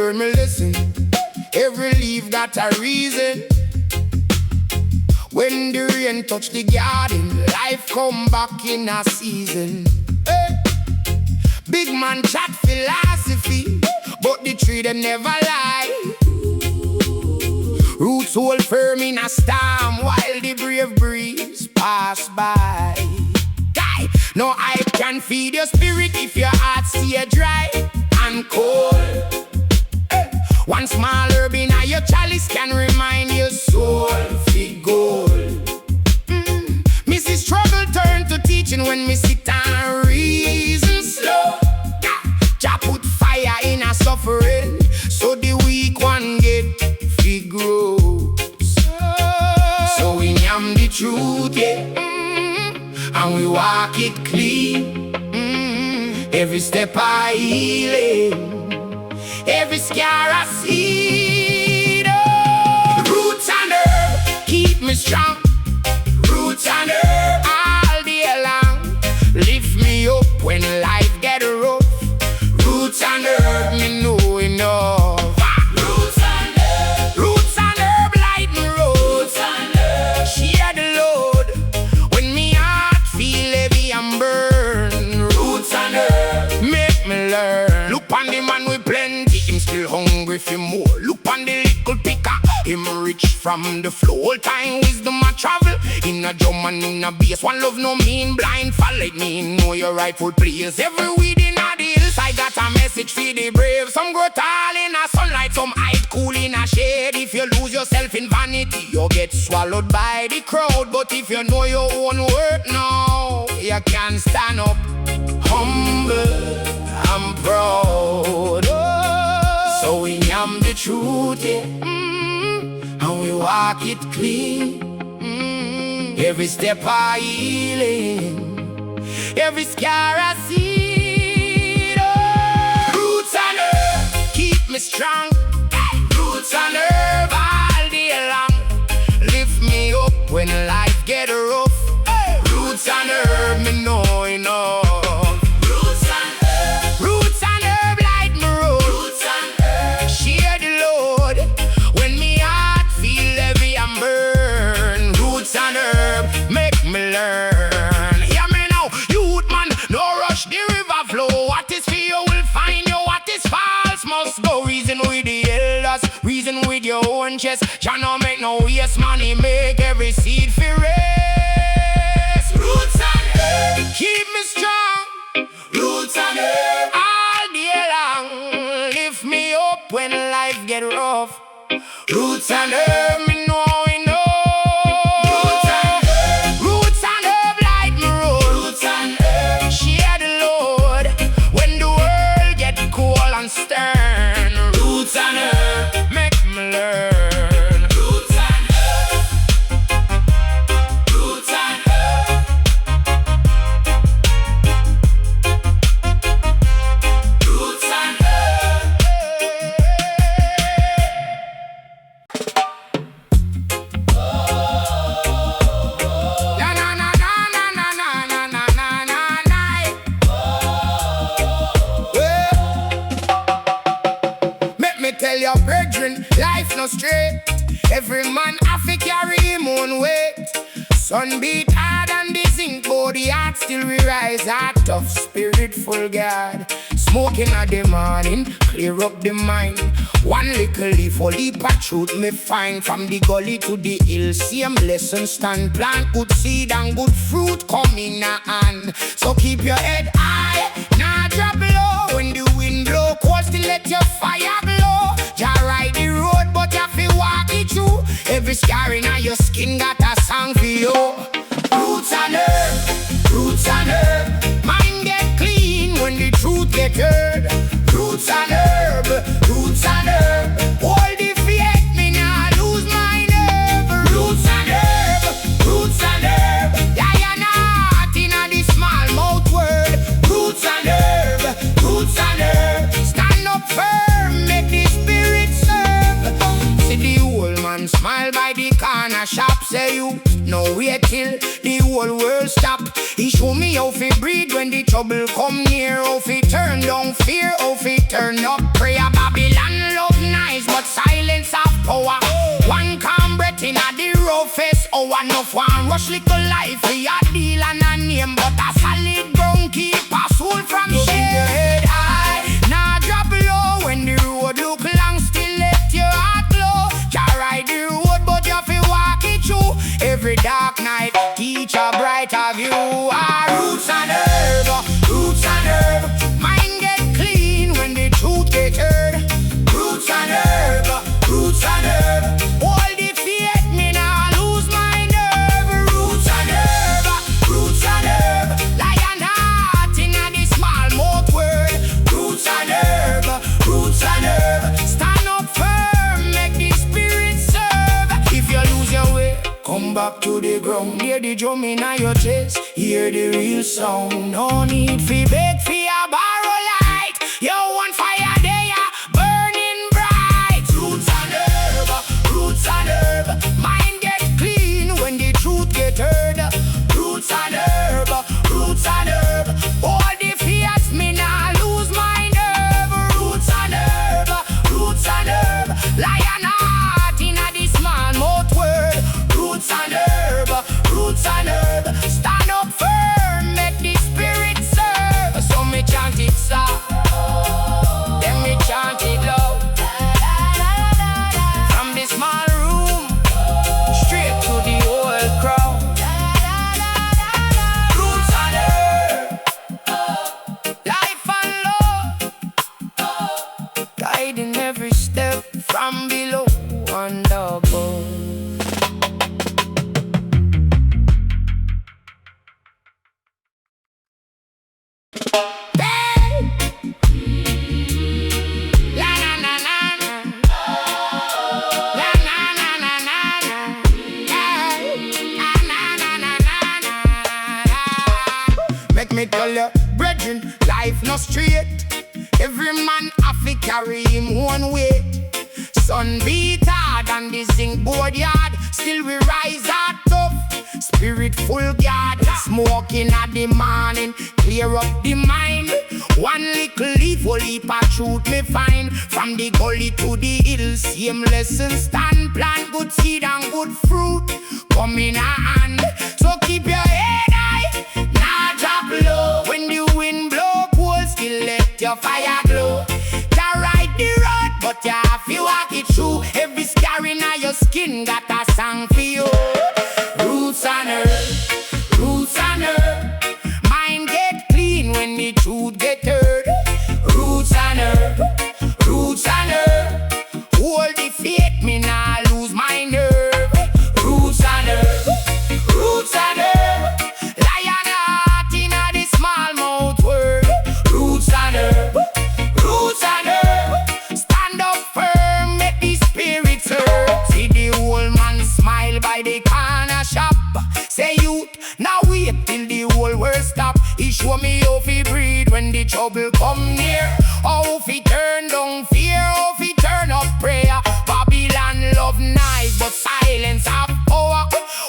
learn me lesson. Every leaf got a reason. When the rain touch the garden, life come back in a season. Hey. Big man chat philosophy, but the tree them never lie. Roots hold firm in a storm while the brave breeze pass by. Die. No hype can feed your spirit if your heart stay dry and cold. Hey. One small herb in your chalice can remind your soul fit gold. Missy struggle turn to teaching when me sit and reason slow. Jah put fire in a suffering, so the weak one get free grow. So we am the truth, yeah, and we walk it clean. Every step I healing, every scar I see. Roots and herb keep me strong. Roots and herb all day long lift me up when life get rough. Roots and herb me know enough. Roots and herb light me road. Roots and herb share the load when me heart feel heavy and burn. Roots and herb make me learn. Look on the man with plenty, him still hungry for more. Look on the little picker, him rich from the flow. All time wisdom I travel in a drum and in a bass. One love no mean blind follow me, know your rightful place. Every weed in a hills, I got a message for the brave. Some grow tall in a sunlight, some hide cool in a shade. If you lose yourself in vanity, you get swallowed by the crowd. But if you know your own worth now, you can stand up humble and proud. So we am the truth, yeah, and we walk it clean. Every step I healing, every scar I see. Roots and herb keep me strong. Roots and herb all day long lift me up when life get rough. Roots and herb me know enough. Roots and herb light me road. Roots and herb share the load when me heart feel heavy and burn. Roots and herb make me learn. Hear me now, youth man, no rush the river flow. What is for you will find you, what is false must go. Reason with the elders, reason with your own chest. Jah no make no waste money, make every seed for race. Roots and herb keep me strong. Roots and herb all day long lift me up when life get rough. Roots and herb me know enough. Roots and herb light me road. Roots and herb share the load when the world get cold and stern. Roots and herb make me learn. Roots and herb. Roots and herb. Roots and herb. Na na na na na na na na na na na. Make me tell your brethren, life no straight. Every man have to carry him own weight. Sun beat hard and the zinc body heart still we rise out of spirit full God. Smoking at the morning, clear up the mind. One little leaf, a leap of truth me find. From the gully to the hill, same lesson stand. Plant good seed and good fruit come in a hand. So keep your head high, not drop low. When the wind blow, cold still let your fire glow. Jah ride the road, but you feel walk it through. Every scar in your skin got a song for you. Roots and herb, roots and herb. Mind get clean when the truth get heard. Roots and herb, roots and herb. Hold the faith, me nah lose my nerve. Roots and herb, roots and herb. Yeah, not in a the small mouth word. Roots and herb, roots and herb. Stand up firm, make the spirit serve. See the old man smile by the corner shop. Say you no wait till the whole world stop. He show me how fi breathe when the trouble come near. How fi turn down fear, how fi turn up prayer. Babylon Enough one rush little life for your deal and a name, but a solid ground keep a soul from shame. Keep your head high, nah drop low. When the road look long, still let your heart glow. Can't ride the road, but you feel walk it through. Every dark night, teach a brighter view. Our roots and herb, roots and herb. Mind get clean when the truth get heard. Roots and herb, roots and herb. All the faith, me nah lose my nerve. Roots and herb, roots and herb. Lion heart in a the small mouth world. Roots and herb, roots and herb. Stand up firm, make the spirit serve. If you lose your way, come back to the ground. Hear the drum in your chest, hear the real sound. No need fi beg fi a borrow light. You want fire there, burning bright. Roots and herb, roots and herb. Mind get clean when the truth get heard. Roots and herb, roots and herb. All the fears, me nah lose my nerve. Roots and herb, roots and herb. Lion heart in a the small mouth world. Roots and herb, roots and herb. Stand up firm, make the spirit serve. So me chant it soft, then me chant it loud. From this small room, straight to the whole crowd. Roots and herb, life and love, guiding every step from below and above. Make me tell you, brethren, life no straight. Every man have to carry him one way. Sun beat hard and the zinc board yard. Still we rise out tough, spirit full guard. Smoking at the morning, clear up the mind. One little leaf, whole heap of truth me find. From the gully to the hills, same lesson stand. Plant good seed and good fruit come in a hand. So keep your head high, nah drop low. When the wind blow cold, still let your fire glow. Can't ride the road, but you have to walk it through. Every scar in your skin got a song for you. Roots and herb, roots and herb. Mind get clean when the truth get heard. Roots and herb, roots and herb. Hold the faith, me nah lose my nerve. Roots and herb, roots and herb. Lion heart in a the small mouth world. Roots and herb, roots and herb. Stand up firm, make the spirit serve. See the old man smile by the corner shop. Say youth, now wait till the whole world stop. He show me how he breathe when the trouble come near. How he turn down fear, how he turn up prayer. Babylon love nice, but silence have power.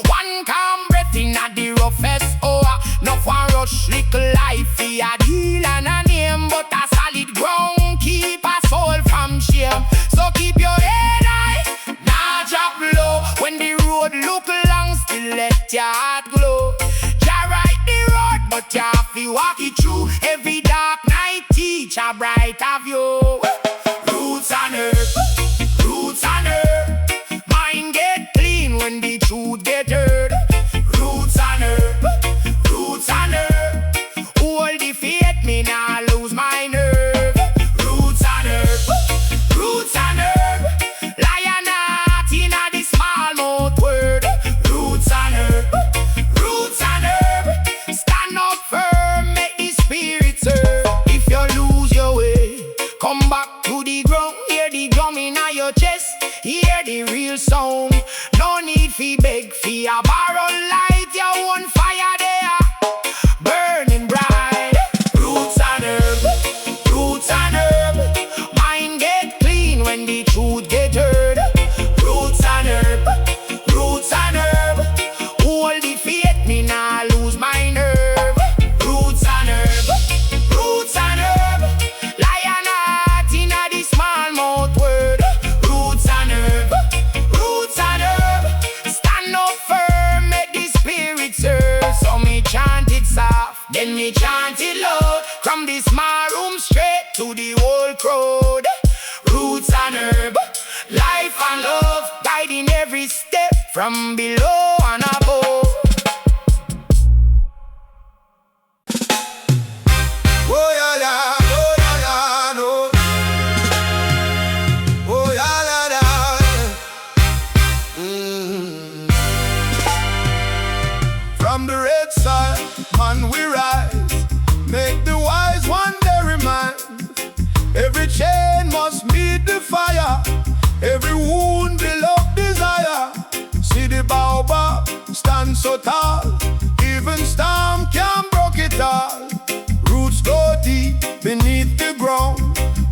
One calm breath in a the roughest hour. No one rush little life, he a deal and a name, but a solid ground keep a soul from shame. So keep your head high, nah drop low. When the road look long, still let your heart glow. Jah ride the road, but you have to walk it through. Every dark night teach a brighter view. Roots and herb, roots and herb. Mind get clean when the truth get heard. Roots and herb, roots and herb. Hold the faith, me nah lose my nerve. Roots and herb, roots and herb. Lion heart in a the small mouth word. Roots and herb, roots and herb. Stand up firm, make the spirit serve. If you lose your way, come back to the ground. Hear the drum in your chest, hear the real sound. No need fi beg fi a borrow light. You want fire there, burning bright. Roots and herb, roots and herb. Mind get clean when the truth get heard. Roots and herb, roots and herb. Hold the faith, me nah lose my nerve. Roots and herb, roots and herb. Lion heart in a the small mouth word. Roots and herb, roots and herb. Stand up firm, guiding every step from below and above. Oh yeah, yeah, oh yeah, yeah, no. Oh yeah, yeah, yeah. From the red side, man, we rise. Make the wise one day remind. Every chain must meet the fire. Every wound build up desire. See the baobab stand so tall. Even storm can't break it all. Roots go deep beneath the ground.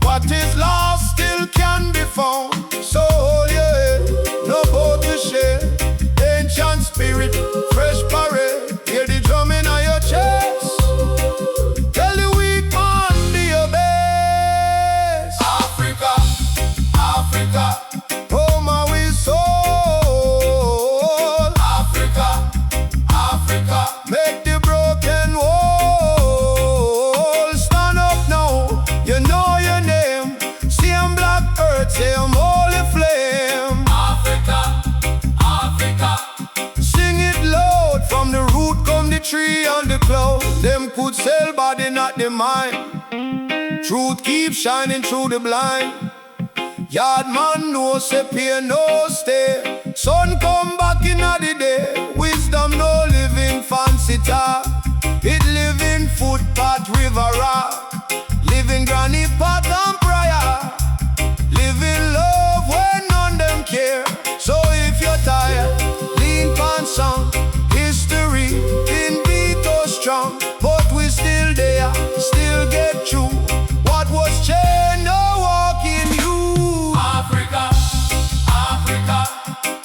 What is lost still can be found. So yeah, no boat to share. Ancient spirit, fresh parade. Hear the drumming on your chest. Tell the weak man be your best. Africa, Africa, oh my we soul. Africa, Africa, make the broken wall stand up now. You know your name. See 'em black earth, see 'em holy flame. Africa, Africa, sing it loud. From the root come the tree and the cloud. Them could sell body, not the mind. Truth keeps shining through the blind. Yard man no say peer no stay. Sun come back in the day. Wisdom no living fancy talk. It living footpath, river rock. Living granny pot and prayer. Living love when none them care. So if you're tired, lean pan song. History in beat or strong. But we still there, still get through. What was chained, no walk in you. Africa, Africa,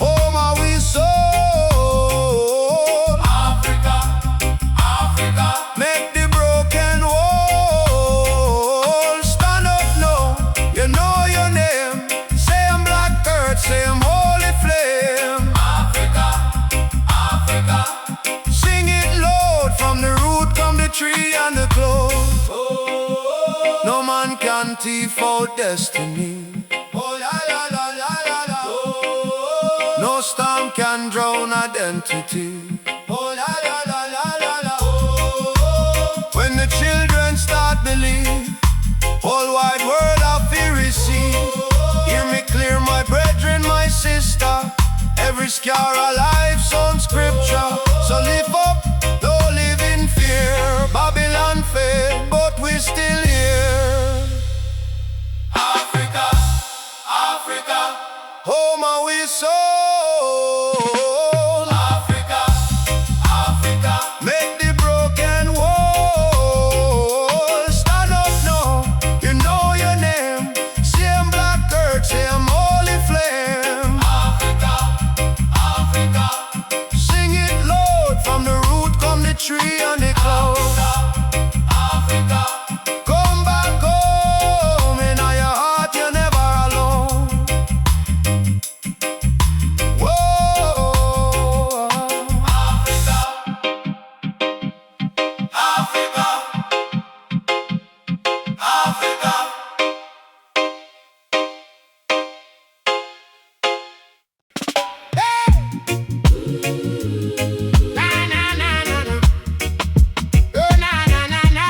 oh my we soul. Africa, Africa, make the broken wall stand up now. You know your name. Say 'em black earth, say 'em holy flame. Africa, Africa, sing it loud. From the root come the tree and the cloud. No man can thief out destiny. Oh yeah, yeah, yeah, yeah, yeah, yeah. No storm can drown identity. Oh yeah, yeah, yeah, yeah, yeah, yeah. When the children start believe, whole wide world of fear receive. Hear me clear, my brethren, my sister. Every scar alive, some scripture. So lift up, don't live in fear. Babylon failed, but we still here. Africa, Africa, oh my we soul. Africa, Africa, make the broken wall stand up now. You know your name. See 'em black earth, see 'em holy flame. Africa, Africa, sing it loud. From the root come the tree and the cloud. Africa, come back home. In your heart you're never alone. Whoa, Africa, Africa, Africa. Hey! Na na na na na. Oh na na na na.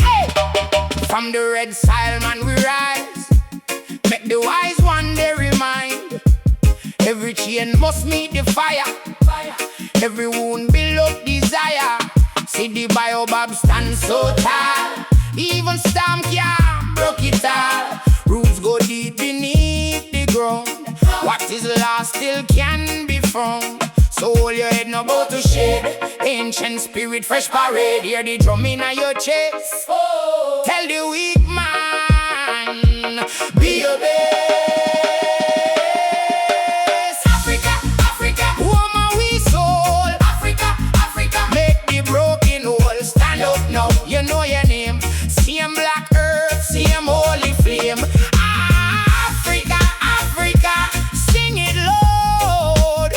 Hey! From the red soil, man, we rise. Make the wise one they remind. Every chain must meet the fire. Every wound build up desire. See the baobab stand so tall. Even storm can't break it all. Roots go deep beneath the ground. What is lost still can be found. So hold your head no bow to shade. Ancient spirit, fresh parade. Hear the drumming on your chest. Tell the weak man, be your best. Africa, Africa, oh my we soul. Africa, Africa, make the broken wall stand up now. You know your name. See 'em black earth, see 'em holy flame. Africa, Africa, sing it loud.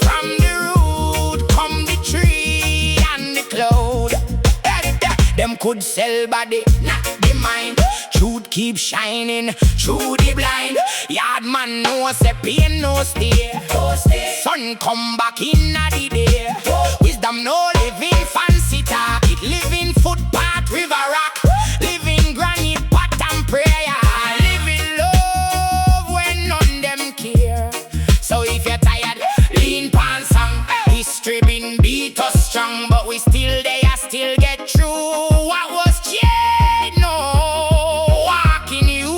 From the root come the tree and the cloud. Them could sell body, not the mind. Truth keep shining through the blind. Yard man no say pain no stay. Sun come back in the day. Wisdom no living fancy talk. It living footpath, river rock. Living granny pot and prayer. Living love when none them care. So if you're tired, lean pan song. History been beat us strong, but we still there, still get through. What was chained, no walking you.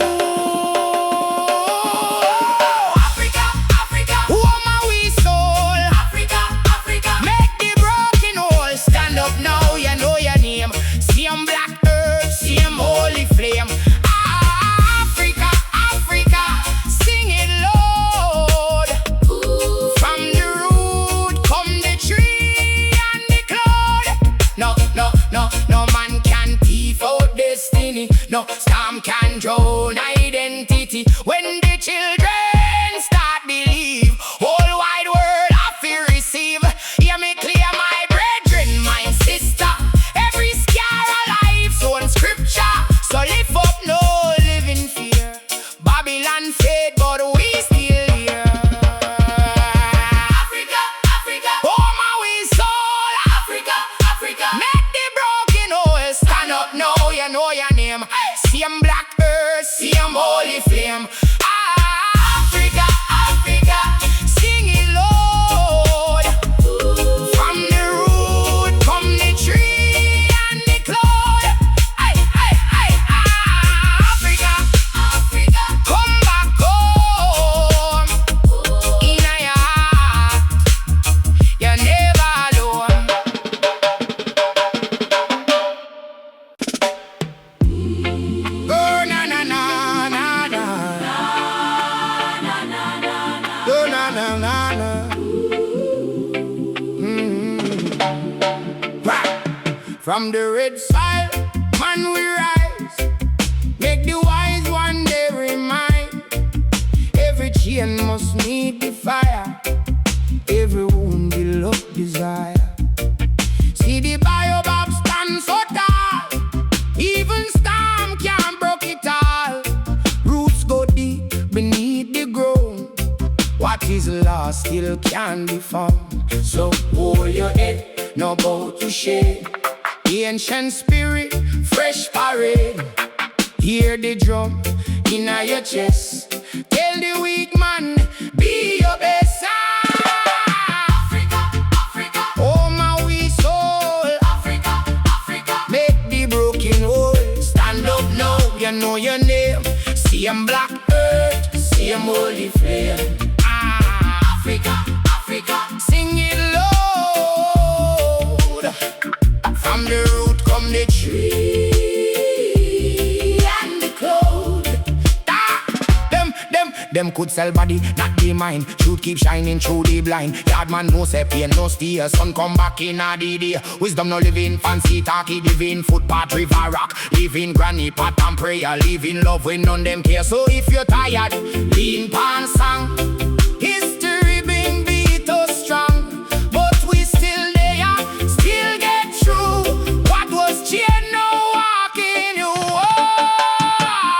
Africa, Africa, oh my we soul. Africa, Africa, make the broken whole stand up now. You know your name. Same black earth, same holy flame. Africa, Africa, sing it loud. From the root come the tree and the cloud. No, no, no, no man can thief out destiny. No storm can drown identity. When the children start believe, whole wide world have to receive. Hear me clear, my brethren, my sister. Every scar alive, so in scripture. So lift up, no living fear. Babylon fade, but we still here. Africa, Africa, oh my we soul. Africa, Africa, make the broken whole stand up now. You know your name. Same black earth, same holy flame. Africa, Africa, sing it loud. From the root come the tree and the cloud. Ay, ay, ay, Africa, Africa, come back home. In a heart, you're never alone. Oh na na na na na, oh na na na na. Right. From the red soil, man we rise. Make the wise one day remind. Every chain must meet the fire. Every wound will up desire. See the baobab stand so tall. Even storm can't break it all. Roots go deep beneath the ground. What is lost still can be found. So hold your head, no bow to shade. Ancient spirit, fresh parade. Hear the drum in your chest. Tell the weak man, be your best. Africa, Africa, oh my we soul. Africa, Africa, make the broken whole stand up now. You know your name. Same black earth, same holy flame. Africa, Africa, sing it loud. From the root come the tree and the cloud. Them could sell body, not the mind. Truth keep shining through the blind. Yard man no say pain, no steer. Sun come back in a the day. Wisdom no living fancy talky. Living footpath, river rock. Living granny pot and prayer. Living love when none them care. So if you're tired, lean pan song. History been beat us strong, but we still there, still get through. What was chain no walking you.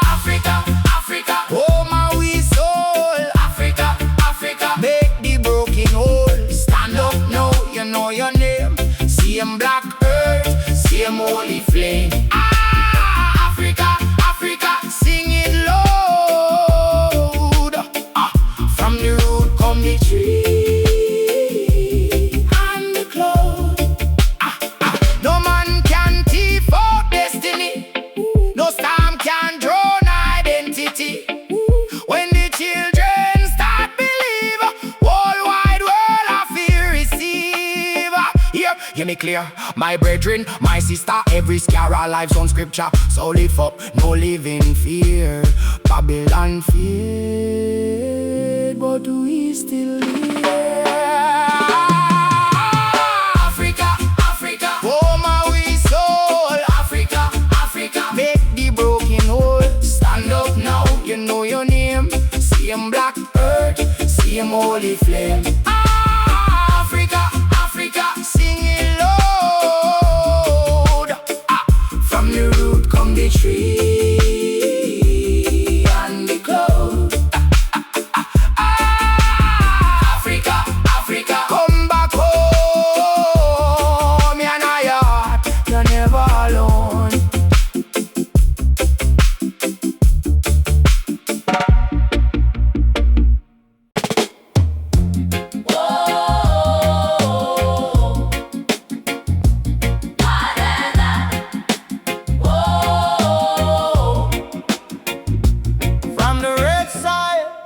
Africa, Africa, oh my we soul. Africa, Africa, make the broken whole stand up now. You know your name. Same black earth, same holy flame. Africa, Africa, sing it loud. From the root come the tree and the cloud. No man can thief out destiny. No storm can drown identity. When the children start believe, whole wide world have to receive. Hear me clear, my brethren, my sister. Every scar our lives on scripture. So lift up, no living fear. Babylon fade, but we still here. Africa, Africa, oh my we soul. Africa, Africa, make the broken whole stand up now. You know your name. Same black earth, same holy flame. Africa, Africa, sing it loud. From the root come the tree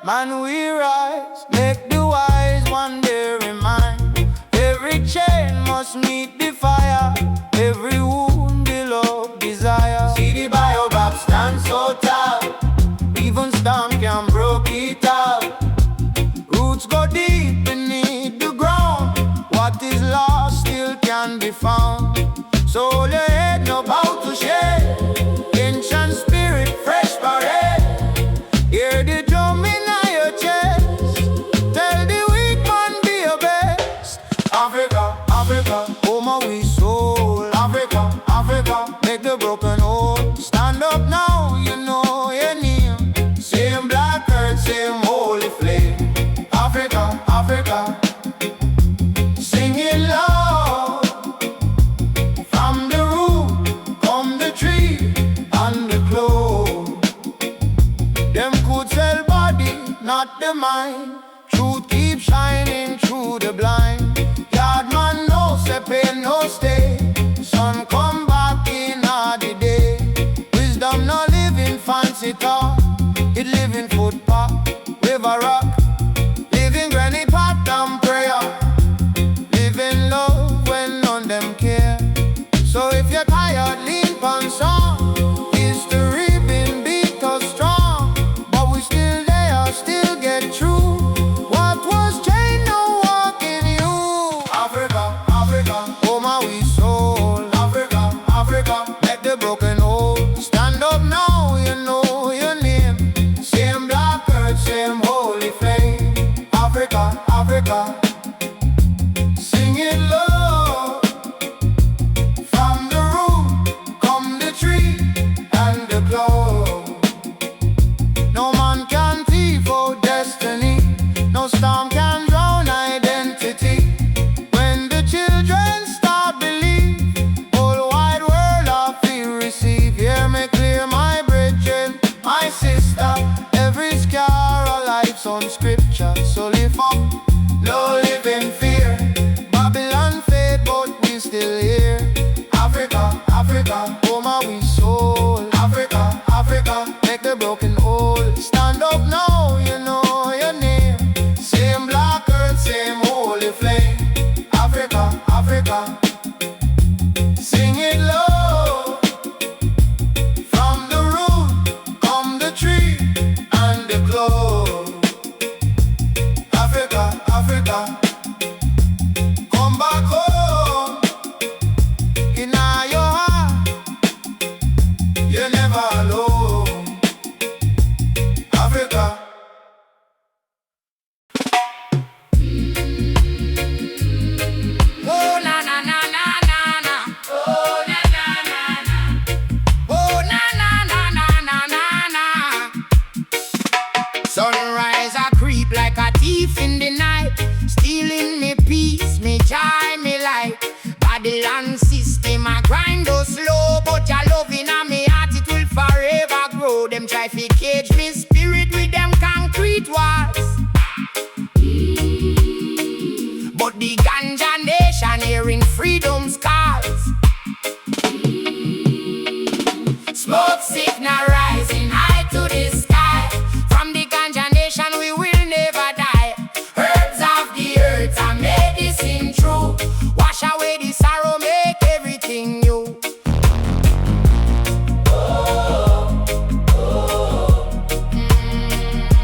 Man, we rise, make the wise one day remind. Every chain must meet the fire, every wound the love desire. See the baobab stand so tall, even storm can break it out. Roots go deep beneath the ground, what is lost still can be found. So hold your head, no bow to shade, ancient spirit, fresh parade. Hear the drum in your chest, tell the weak man be your best. Africa, Africa, home of we soul. Africa, Africa, make the broken old stand up now, you know your name. Same black earth, same holy flame. Africa, Africa, sing it loud. From the root come the tree and the clove. Them could sell body, not the mind. Truth keep shining through the blind. Yard man no say pain no stay. Sun come back in all the day. Wisdom no live in fancy talk, it live in footpath, river rock, live in granny pot and prayer, live in love when none them care. So if you're tired, lean pon song. History been beat us strong, but we still there, still get through. What was chained no walk in you. Africa, Africa, home of we soul. Africa, Africa, let the broken old stand up now, you know your name. Same black earth, same holy flame. Africa, Africa, sing it low. From the root come the tree and the clove. No man can thief out destiny, no storm can drown identity. When the children start believe, whole wide world I feel receive. Hear me clear, my brethren, my sister. Every scar a life's on scripture. So lift up, no live in fear. Babylon fade, but we still here. Africa, Africa, home of we soul. Africa, Africa, make the broken old stand up now, you know your name. Same black earth, same holy flame. Africa, Africa, sing it low. From the root come the tree and the clove. Africa, Africa, come back home. In your heart, you're never alone. Africa. Oh na na na na na na. Oh na na na na. Oh na na na na na na na. Sunrise a creep like a thief in the night, stealing me peace, me joy, me light. Babylon system a grind us slow, but your loving and me heart it will forever grow. Them try to cage me spirit with them concrete walls, but the ganja nation hearing freedom's calls. Smoke signal rising high to the sky. From the ganja nation we will never die. Herbs of the earth are medicine true. Wash away the sorrow, make everything new.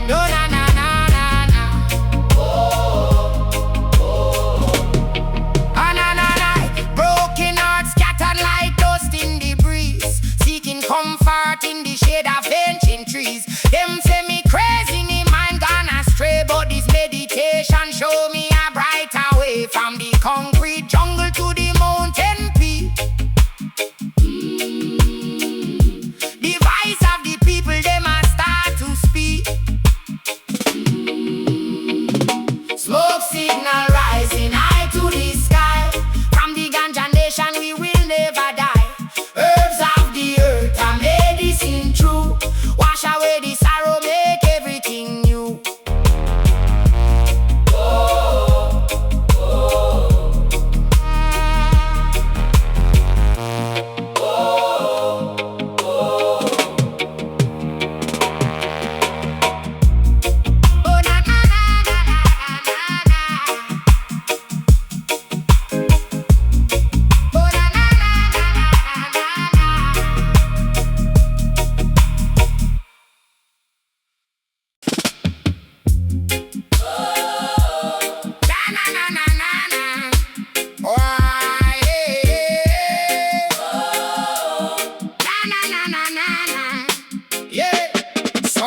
No na na na na na. Ah na na na. Broke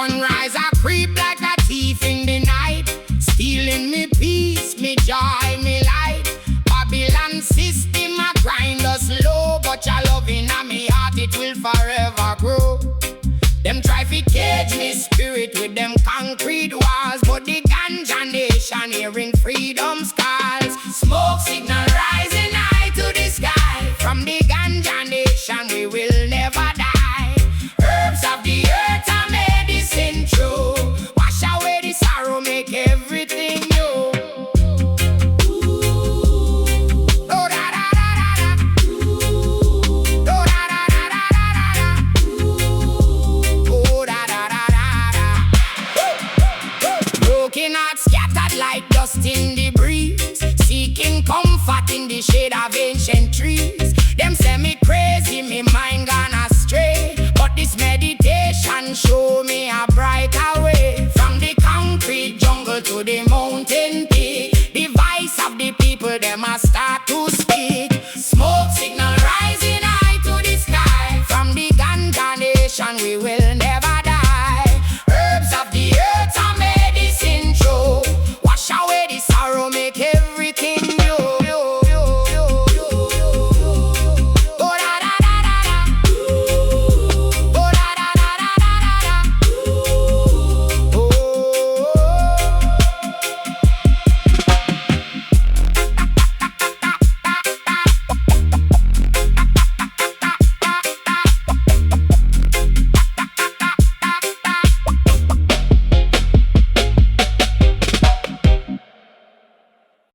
Sunrise I creep like a thief in the night, stealing me peace, me joy, me light. Babylon system a grind us low, but your love in me heart it will forever grow. Them try fi cage me spirit with them concrete walls, but the ganja nation hearing freedom's calls. Smoke signal rising high to the sky. From the ganja nation we will never die. Herbs of the earth are medicine true. Wash away the sorrow, make everything new. Broken hearts scattered like dust in the breeze, seeking comfort in the shade of ancient trees. Them say me crazy, me mind gone astray, but this meditation show me a brighter